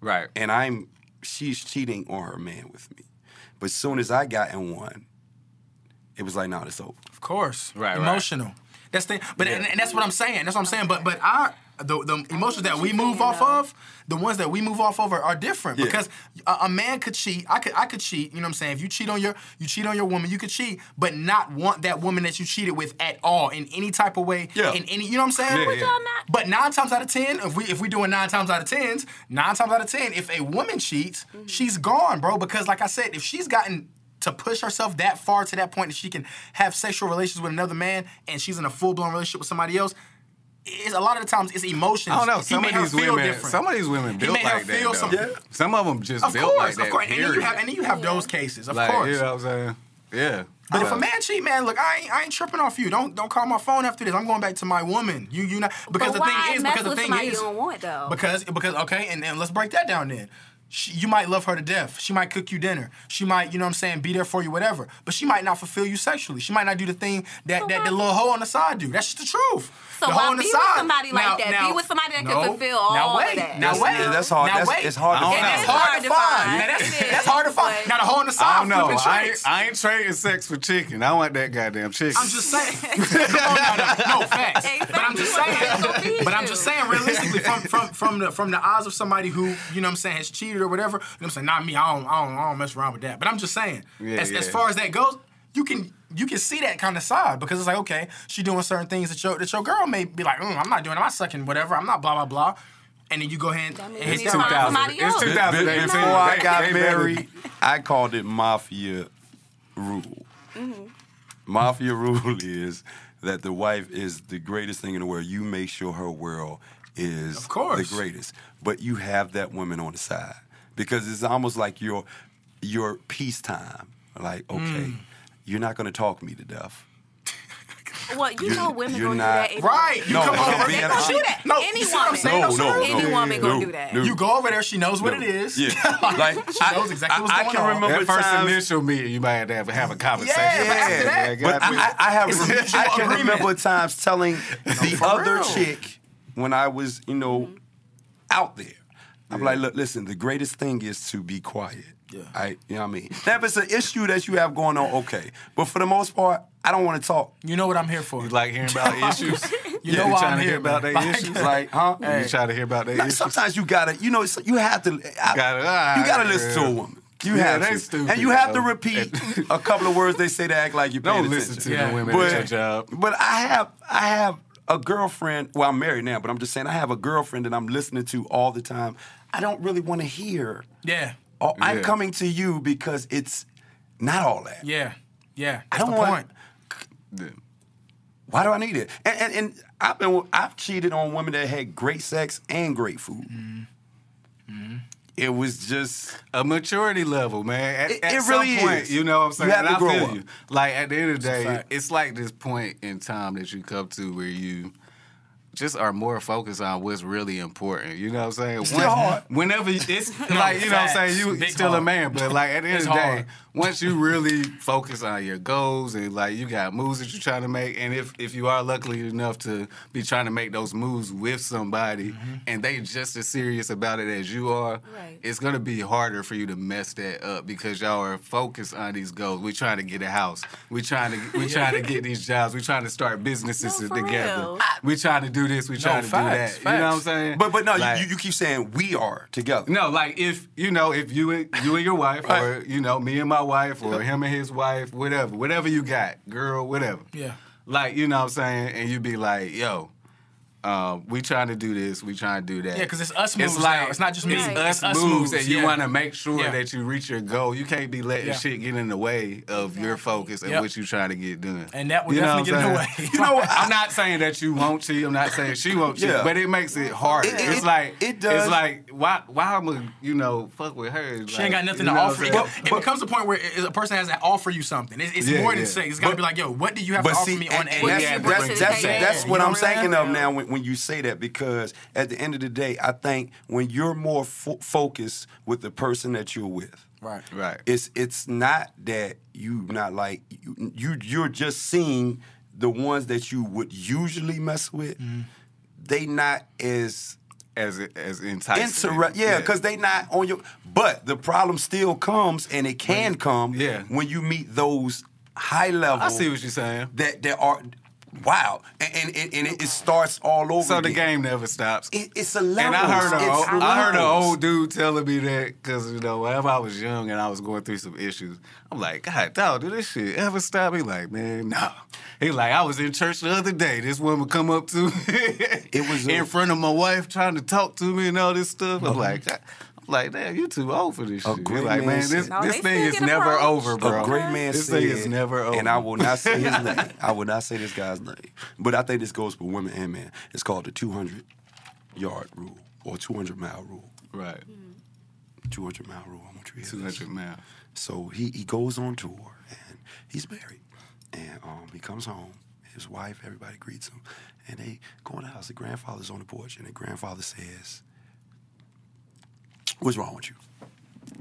Right.
and she's cheating on her man with me. But soon as I got in one, it was like, "No, it's over."
Of course.
Right,
Emotional. That's the but
Yeah.
and that's what I'm saying. That's what I'm saying. But the emotions that we move off of, the ones that we move off of are different.
Yeah.
Because a man could cheat. I could cheat. You know what I'm saying? If you cheat on your woman, you could cheat, but not want that woman that you cheated with at all in any type of way.
Yeah.
In any, you know what I'm saying?
Yeah,
Would y'all not?
But 9 times out of 10, if we doing 9 times out of 10s, 9 times out of 10, if a woman cheats, she's gone, bro. Because like I said, if she's gotten to push herself that far to that point that she can have sexual relations with another man and she's in a full-blown relationship with somebody else, a lot of the times it's emotions.
I don't know.
He
Some
made
of
her
these
feel
women,
different.
some of these women
He
built
made her
like that.
feel
Though.
something.
Yeah.
Some of them just
Of
built
course,
like
of course.
that.
And then
Period.
you have those cases, of
Like,
course.
you know what I'm saying? Yeah.
But if a man cheat, man, look, I ain't tripping off you. Don't call my phone after this. I'm going back to my woman. You not because
But
the
why
thing is
mess
because the
with
thing
somebody
is
you don't want though?
because okay, and let's break that down then. You might love her to death. She might cook you dinner. She might, you know what I'm saying, be there for you, whatever. But she might not fulfill you sexually. She might not do the thing that the little hoe on the side do. That's just the truth.
So
the hoe
why
on the
be
side.
with somebody like that? Be with somebody that can fulfill all of that.
Now wait.
Yeah, that's hard.
Now
That's,
wait.
it's hard to
I don't
find.
know.
It's hard to find. Now that's hard to find.
But-
Now the hoe on the side
I don't know.
flipping
I
tricks.
ain't trading sex for chicken. I want that goddamn chicken.
I'm just saying. Come on, no facts. But I'm just saying. But I'm just saying, realistically, from the eyes of somebody who, you know what I'm saying, has cheated or whatever. You know what I'm saying? Not me. I don't mess around with that. But I'm just saying, as far as that goes, you can see that kind of side because it's like, okay, she doing certain things that your girl may be like, I'm not doing it. I'm not sucking whatever. I'm not blah blah blah. And then you go ahead and
It's
hit
2000.
that.
Somebody
It's
else.
2018.
Before I got
They
married, I called it mafia rule. Mafia rule is that the wife is the greatest thing in the world. You make sure her world is
Of course.
the greatest. But you have that woman on the side because it's almost like your peacetime. Like, okay, you're not going to talk me to death.
Well, you know women
you're
gonna
not-
do that.
Right. You
No,
come
but
over.
I'm being
They gonna do that.
No,
Any
you see what I'm
woman.
saying?
No,
sir?
Any woman gonna do that.
No.
You go over there, she knows what it is.
Yeah.
Like,
Like,
she knows exactly what's
I
going
can
on.
remember
That first
times-
initial meeting, you might have a conversation.
Yeah, but after that-
Like,
But
goddamn.
I can remember times telling the
for
other
real.
chick when I was, out there. I'm like, look, listen, the greatest thing is to be quiet.
Yeah.
You know what I mean? Now, if it's an issue that you have going on, okay. But for the most part, I don't want to talk.
You know what I'm here for.
You like hearing about issues?
You know
you
why
trying
I'm
to
here,
hear about
man.
their
Like-
issues?
Like, huh?
You trying to hear about their
Now,
issues?
sometimes you gotta, you have to. You
Gotta
gotta listen to a woman. You have
they
to.
stupid,
and you have to repeat a couple of words they say to act like you paying
Don't
attention.
listen to the women at your job.
But I have a girlfriend. Well, I'm married now, but I'm just saying I have a girlfriend that I'm listening to all the time. I don't really want to hear.
Yeah.
I'm coming to you because it's not all that.
Yeah. Yeah.
I
That's
don't
the
want.
point.
Why do I need it? And I've cheated on women that had great sex and great food. It was just
a maturity level, man. At
it
some
really
point,
is.
you know what I'm saying?
You have to
And I
grow
feel
up.
you. Like at the end of the
That's a
day,
fact.
it's like this point in time that you come to where you just are more focused on what's really important. You know what I'm saying?
It's still hard.
Whenever it's like, you know what I'm saying, you
Big
still
hard.
a man, but like at the end
It's
of the day,
hard.
once you really focus on your goals and like you got moves that you're trying to make, and if you are lucky enough to be trying to make those moves with somebody and they just as serious about it as you are,
Right.
it's gonna be harder for you to mess that up because y'all are focused on these goals. We trying to get a house. We trying to get these jobs. We trying to start businesses
No, for
together.
real.
We trying to do this. We trying to do that.
facts,
You know what I'm saying?
But no,
Like-
you keep saying we are together.
No, like if you and your wife, or me and my wife, or him and his wife, whatever you got, girl, whatever.
Yeah.
Like, you know what I'm saying, and you be like, yo, we trying to do this, we trying to do that.
Yeah, because it's us moves
It's like
now. It's not just me.
It's
It's
us moves, and you
yeah.
want to make sure
Yeah.
that you reach your goal. You can't be letting
Yeah.
shit get in the way of your focus and
Yep.
what you trying to get done.
And that would
You know
definitely
what
get
I'm
in the way.
You know what? I'm not saying that you won't cheat. I'm not saying she won't cheat.
Yeah.
But it makes it harder. It's like
it does.
It's like why I'm gonna fuck with her?
She ain't got nothing to offer. It becomes a point where a person has to offer you something. It's
Yeah,
more than
yeah.
sex. It's got to be like, yo, what do you have to offer me on
and
a
that's what
You know
I'm
what I'm
thinking
saying?
of now when you say that, because at the end of the day, I think when you're more focused with the person that you're with,
Right.
it's not that you not like you're just seeing the ones that you would usually mess with. They not as
enticing.
because they not on your. But the problem still comes, and it can come when you meet those high level.
I see what you're saying.
That are. Wow, and it starts all over.
So the
again.
game never stops.
It's a level.
And I heard an old dude telling me that because whenever I was young and I was going through some issues, I'm like, God, dog, do this shit ever stop? He like, man, no. He like, I was in church the other day. This woman come up to me
It was
in front of my wife trying to talk to me and all this stuff. I'm like, damn, you too old for this shit.
great
Like,
man
man,
said-
this thing is never over, bro.
A great man
This
said,
thing is never over.
and I will not say his name. I will not say this guy's name. But I think this goes for women and men. It's called the 200-yard rule or 200-mile rule.
Right.
200-mile rule. I want you to hear
200
this.
miles.
So he goes on tour, and he's married. And he comes home. His wife, everybody greets him. And they go in the house. The grandfather's on the porch, and the grandfather says, "What's wrong with you?"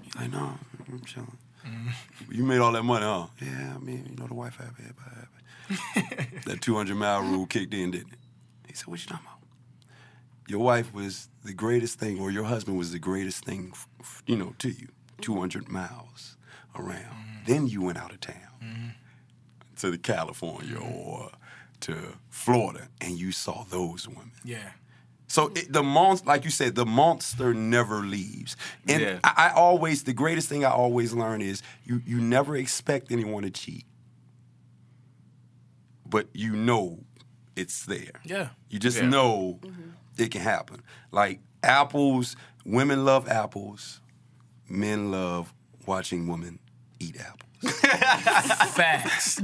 He's like, "No, I'm chilling." You made all that money, huh? Yeah, I mean, the wife happy, everybody happy. That 200-mile rule kicked in, didn't it? He said, "What you talking about?" Your wife was the greatest thing, or your husband was the greatest thing, to you. 200 miles around. Then you went out of town to the California or to Florida, and you saw those women.
Yeah.
So like you said, the monster never leaves. And
Yeah.
I always, the greatest thing I always learn is you never expect anyone to cheat, but you know it's there.
Yeah.
You just know it can happen. Like apples, women love apples, men love watching women eat apples.
Facts.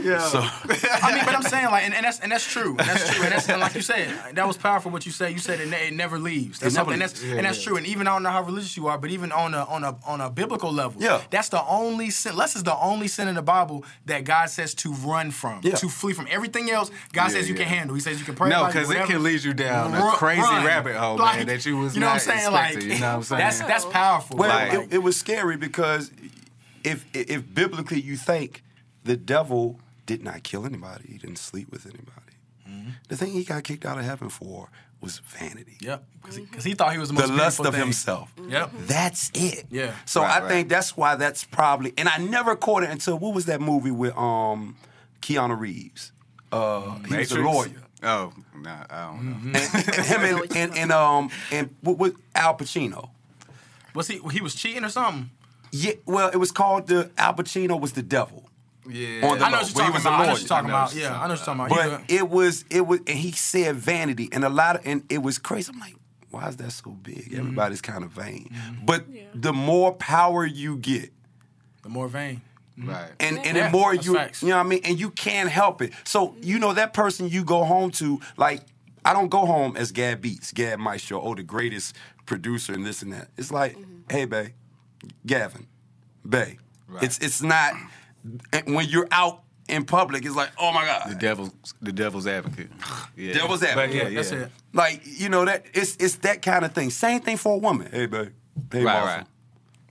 Yeah.
So
I mean, but I'm saying like, and that's true. And like you said, that was powerful. What you said, it never leaves. That's
It never
something
leaves.
and that's true. And even I don't know how religious you are, but even on a biblical level, that's the only sin. Lust is the only sin in the Bible that God says to run from, to flee from. Everything else, God says you can handle. He says you can pray.
No,
because
it can lead you down a crazy rabbit hole, man, that you was
you know
not
what I'm saying?
expecting. You know what I'm saying?
That's powerful.
well, it was scary because if biblically you think the devil did not kill anybody, he didn't sleep with anybody. The thing he got kicked out of heaven for was vanity.
Yep, because he thought he was the most
The lust
beautiful
of
thing.
himself.
Yep.
That's it.
Yeah.
So
Right,
I think that's why that's probably, and I never caught it until, what was that movie with Keanu Reeves? He was a
Matrix?
lawyer.
Oh, nah, I don't know.
And him and with Al Pacino.
Was he was cheating or something?
Yeah, well, it was called Al Pacino was the devil.
Yeah.
I know what you're talking about. I know what you're talking about. Yeah, I know what you're talking about.
But it was, and he said vanity, and it was crazy. I'm like, why is that so big? Everybody's kind of vain. But the more power you get,
the more vain.
Right.
And the more you know what I mean? And you can't help it. So, that person you go home to, like, I don't go home as Gav Maestro, the greatest producer and this and that. It's like, hey, bae, Gavin, bae. Right. It's not, when you're out in public, it's like, oh my God.
The devil's advocate. Yeah.
Devil's advocate.
But
That's it.
Like, that it's that kind of thing. Same thing for a woman. Hey, babe. Hey,
right.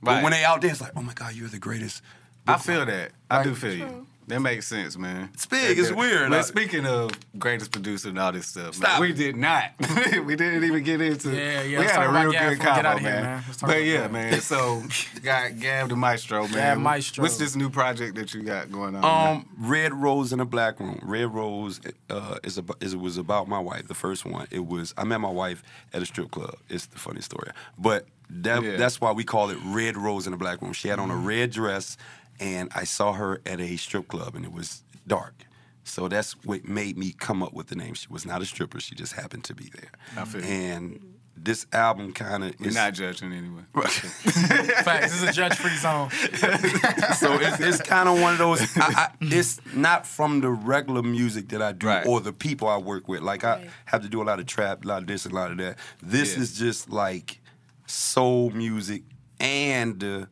But when they out there, it's like, oh my God, you're the greatest.
I feel that. I do feel you. That makes sense, man.
It's big. It's weird.
But speaking of greatest producer and all this stuff,
Stop.
Man, we did not. We didn't even get into.
Yeah.
We had a real good combo,
man.
But yeah, man. So got Gav the Maestro, man.
Gav Maestro.
What's this new project that you got going on?
Red Rose in a Black Room. Red Rose was about my wife. The first one. I met my wife at a strip club. It's the funny story, but that's why we call it Red Rose in a Black Room. She had on a red dress, and I saw her at a strip club, and it was dark. So that's what made me come up with the name. She was not a stripper. She just happened to be there.
I feel
and this album kind of
We're not judging anyway.
Facts. This is a judge-free zone.
So it's kind of one of those. It's not from the regular music that I do or the people I work with. Like I have to do a lot of trap, a lot of this, and a lot of that. This is just like soul music and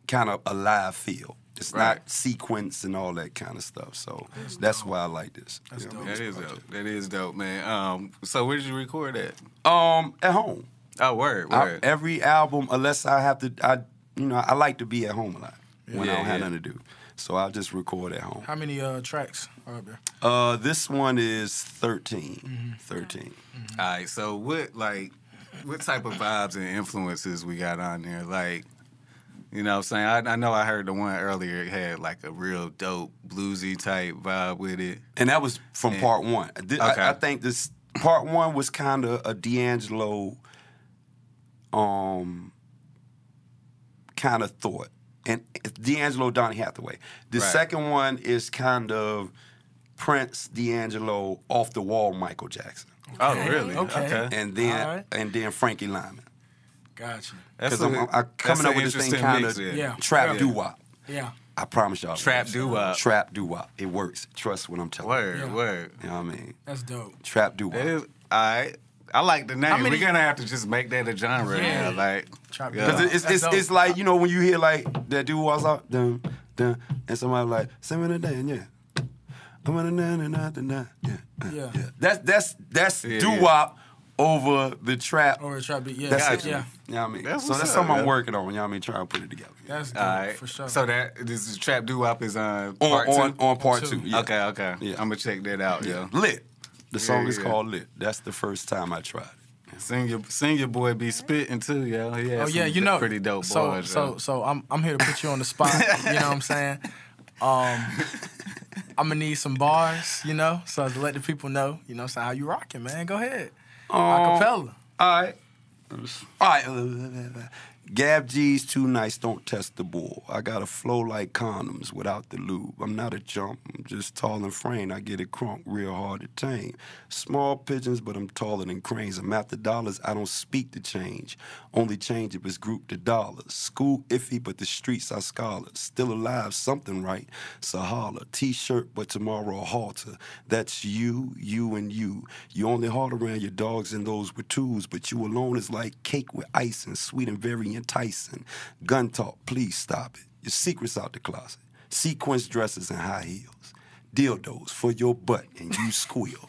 kind of a live feel. It's not sequence and all that kind of stuff. So that's why I like this.
That's dope.
That is dope. That is dope, man. So where did you record at?
At home.
Oh, word.
Every album, unless I have to, I like to be at home a lot when I don't have nothing to do. So I'll just record at home.
How many tracks are up there?
This one is 13. 13.
All right. So what type of vibes and influences we got on there? Like, you know what I'm saying? I know I heard the one earlier. It had like a real dope bluesy type vibe with it.
And that was from part one. I think this part one was kind of a D'Angelo kind of thought. And it's D'Angelo, Donny Hathaway. The second one is kind of Prince, D'Angelo, off the wall Michael Jackson.
Oh, really?
Okay.
And then Frankie Lyman.
Gotcha.
Because I'm coming up with this thing kind of trap doo-wop.
Yeah.
I promise y'all.
Trap doo-wop.
Trap doo-wop. It works. Trust what I'm telling you.
Word.
You know what I mean?
That's dope.
Trap doo-wop.
That is, all right. I like the name. We're going to have to just make that a genre.
Yeah.
Like,
because it's like, when you hear like that doo-wop's out, dun, dun, and somebody like, sing it down, yeah. That's doo-wop over the trap.
Over the trap beat, yeah.
That's
it. Yeah.
You know what I mean?
That's
so that's something I'm working on, you know what I mean? Trying to put it together.
That's dope, for sure.
So this is trap doo-wop is on part two?
On part two, yeah.
Okay.
Yeah.
I'm going to check that out, yo.
Lit. The song is called Lit. That's the first time I tried it.
Sing your boy be spitting too, yo.
Yeah,
pretty dope boys.
So I'm here to put you on the spot. You know what I'm saying? I'm gonna need some bars, so to let the people know, so how you rocking, man. Go ahead. Acapella.
All right. Gav G's too nice, don't test the bull. I got a flow like condoms without the lube. I'm not a chump, I'm just tall and framed. I get it crunk real hard to tame. Small pigeons, but I'm taller than cranes. I'm after dollars, I don't speak to change. Only change if it's grouped to dollars. School iffy, but the streets are scholars. Still alive, something right. So holler, T-shirt, but tomorrow a halter. That's you, and you. You only haul around your dogs and those with tools, but you alone is like cake with ice and sweet and very enticing. Gun talk, please stop it. Your secret's out the closet. Sequence dresses and high heels. Dildos for your butt and you squeal.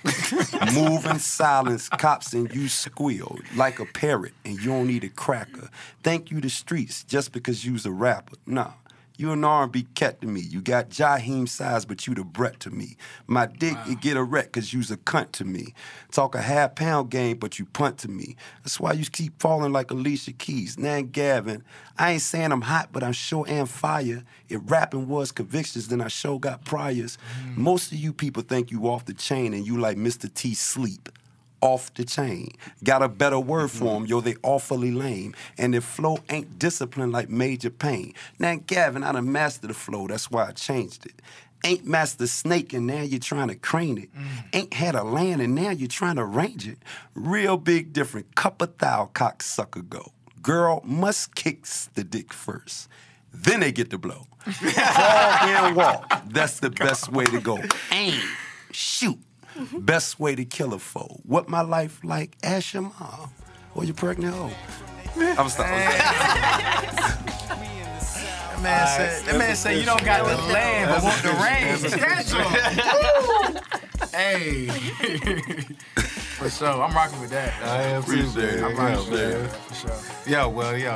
Move in silence, cops and you squeal. Like a parrot and you don't need a cracker. Thank you to streets just because you's a rapper. Nah. You an R&B cat to me. You got Jaheim size, but you the Brett to me. My dick, it get a wreck, cause you's a cunt to me. Talk a half-pound game, but you punt to me. That's why you keep falling like Alicia Keys. Now, Gavin, I ain't saying I'm hot, but I'm sure am fire. If rapping was convictions, then I sure got priors. Most of you people think you off the chain and you like Mr. T sleep. off the chain. Got a better word for them, yo, they awfully lame. And their flow ain't disciplined like Major Payne. Now, Gavin, I done mastered the flow, that's why I changed it. Ain't master snake and now you're trying to crane it. Ain't had a land and now you're trying to range it. Real big different, cup of thou cocksucker go. Girl must kick the dick first. Then they get the blow. Crawl and walk. That's the best way to go. Aim. Shoot. Best way to kill a foe. What my life like? Ask your mom. Or your pregnant hoe. I'm stopping.
That man said you don't got the land, but want the range. Hey. For sure. I'm rocking with that.
I am too, man.
I'm rocking with that. For sure.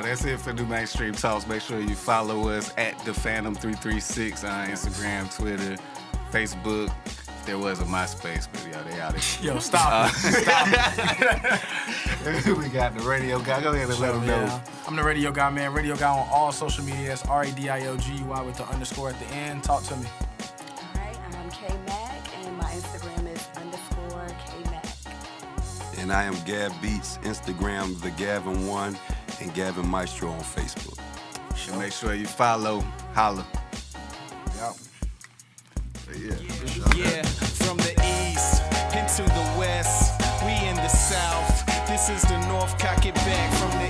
That's it for NuMainstream Talks. Make sure you follow us at The Phantom336 on Instagram, Twitter, Facebook. There was a MySpace, but they out of here.
Yo, stop it. Stop it.
We got the radio guy. Go ahead and let them know.
I'm the radio guy, man. Radio guy on all social media. That's RADIOGUY with the underscore at the end. Talk to me.
All right, I'm K-Mac, and my Instagram is _K-Mac.
And I am Gav Beats, Instagram, The Gavin 1, and Gavin Maestro on Facebook.
So make sure you follow. Holla.
Yep.
Yeah, from the east into the west, we in the south. This is the north, cock it back from the